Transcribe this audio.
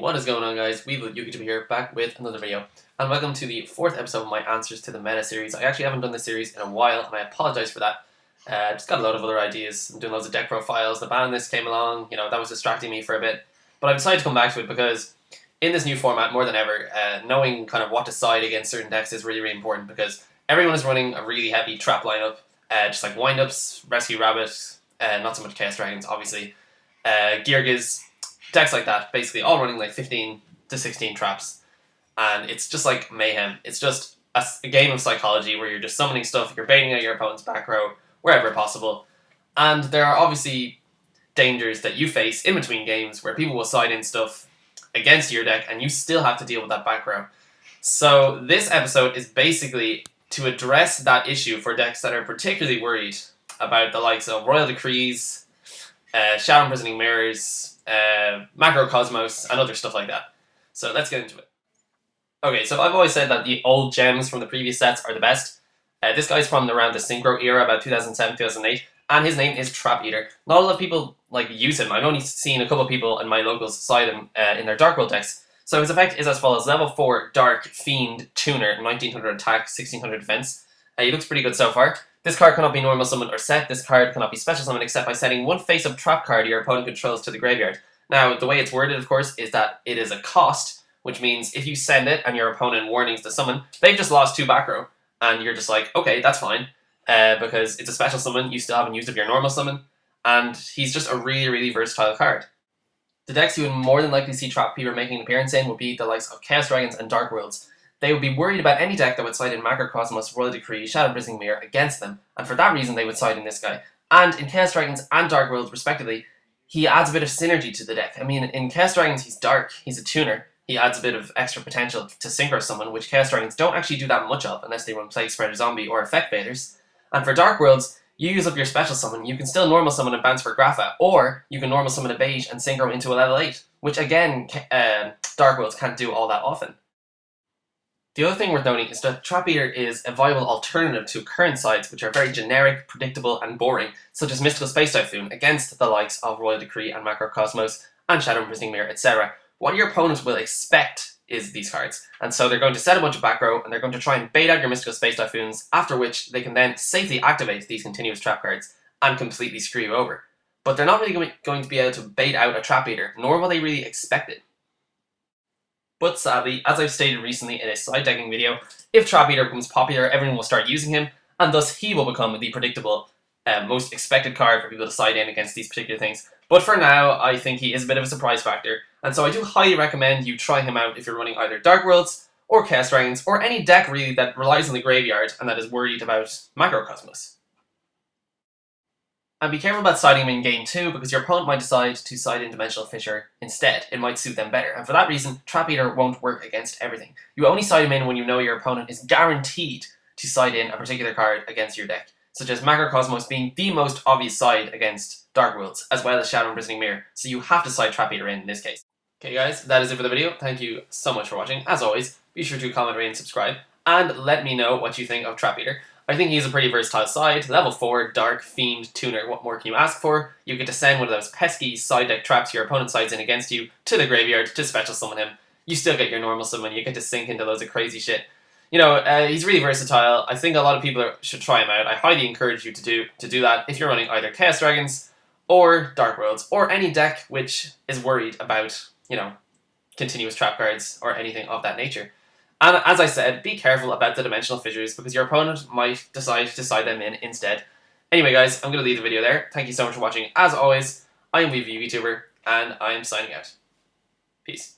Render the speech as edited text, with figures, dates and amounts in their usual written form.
What is going on, guys? YouTube here, back with another video, and welcome to the 4th episode of my answers to the meta series. I actually haven't done this series in a while, and I apologize for that. Just got a load of other ideas. I'm doing loads of deck profiles. The ban list came along, that was distracting me for a bit, but I decided to come back to it because in this new format, more than ever, knowing kind of what to side against certain decks is really, really important because everyone is running a really heavy trap lineup, just like Windups, Rescue Rabbit, not so much Chaos Dragons, obviously, Geargiz, decks like that, basically all running like 15 to 16 traps, and it's just like mayhem. It's just a game of psychology where you're just summoning stuff, you're baiting out your opponent's back row wherever possible, and there are obviously dangers that you face in between games where people will side in stuff against your deck and you still have to deal with that back row. So this episode is basically to address that issue for decks that are particularly worried about the likes of Royal Decrees, Shadow-Imprisoning Mirrors, Macrocosmos, and other stuff like that. So let's get into it. Okay, so I've always said that the old gems from the previous sets are the best. This guy's from around the synchro era, about 2007, 2008, and his name is Trap Eater. Not a lot of people use him. I've only seen a couple of people in my locals side him in their Dark World decks. So his effect is as follows: level 4 Dark Fiend Tuner, 1900 attack, 1600 defense. He looks pretty good so far. This card cannot be normal summoned or set. This card cannot be special summoned except by sending one face-up trap card your opponent controls to the graveyard. Now, the way it's worded, of course, is that it is a cost, which means if you send it and your opponent warnings to summon, they've just lost 2 back row. And you're just like, okay, that's fine, because it's a special summon, you still haven't used up your normal summon, and he's just a really, really versatile card. The decks you would more than likely see Trap Eater making an appearance in would be the likes of Chaos Dragons and Dark Worlds. They would be worried about any deck that would side in Macrocosmos, Royal Decree, Shadow-Imprisoning Mirror against them, and for that reason they would side in this guy. And in Chaos Dragons and Dark Worlds, respectively, he adds a bit of synergy to the deck. I mean, in Chaos Dragons he's dark, he's a tuner, he adds a bit of extra potential to synchro summon, which Chaos Dragons don't actually do that much of unless they run Plague Spreader Zombie or Effect Baiters. And for Dark Worlds, you use up your special summon, you can still normal summon and bounce for Grapha, or you can normal summon a Beige and synchro into a level 8, which again, Dark Worlds can't do all that often. The other thing worth noting is that Trap Eater is a viable alternative to current sides which are very generic, predictable, and boring, such as Mystical Space Typhoon, against the likes of Royal Decree and Macrocosmos and Shadow-Imprisoning Mirror, etc. What your opponents will expect is these cards, and so they're going to set a bunch of back row and they're going to try and bait out your Mystical Space Typhoons, after which they can then safely activate these continuous trap cards and completely screw you over. But they're not really going to be able to bait out a Trap Eater, nor will they really expect it. But sadly, as I've stated recently in a side decking video, if Trap Eater becomes popular, everyone will start using him, and thus he will become the predictable, most expected card for people to side in against these particular things. But for now, I think he is a bit of a surprise factor, and so I do highly recommend you try him out if you're running either Dark Worlds, or Chaos Dragons, or any deck really that relies on the graveyard and that is worried about Macrocosmos. And be careful about siding him in game 2, because your opponent might decide to side in Dimensional Fissure instead. It might suit them better, and for that reason, Trap Eater won't work against everything. You only side him in when you know your opponent is guaranteed to side in a particular card against your deck, such as Macrocosmos being the most obvious side against Dark Worlds, as well as Shadow-Imprisoning Mirror, so you have to side Trap Eater in this case. Okay guys, that is it for the video. Thank you so much for watching. As always, be sure to comment, rate, and subscribe, and let me know what you think of Trap Eater. I think he's a pretty versatile side. Level 4, Dark Fiend Tuner. What more can you ask for? You get to send one of those pesky side deck traps your opponent sides in against you to the graveyard to special summon him. You still get your normal summon. You get to sink into loads of crazy shit. He's really versatile. I think a lot of people should try him out. I highly encourage you to do that if you're running either Chaos Dragons or Dark Worlds, or any deck which is worried about, continuous trap cards or anything of that nature. And as I said, be careful about the Dimensional Fissures, because your opponent might decide to side them in instead. Anyway guys, I'm going to leave the video there. Thank you so much for watching. As always, I am ViewVTuber, and I am signing out. Peace.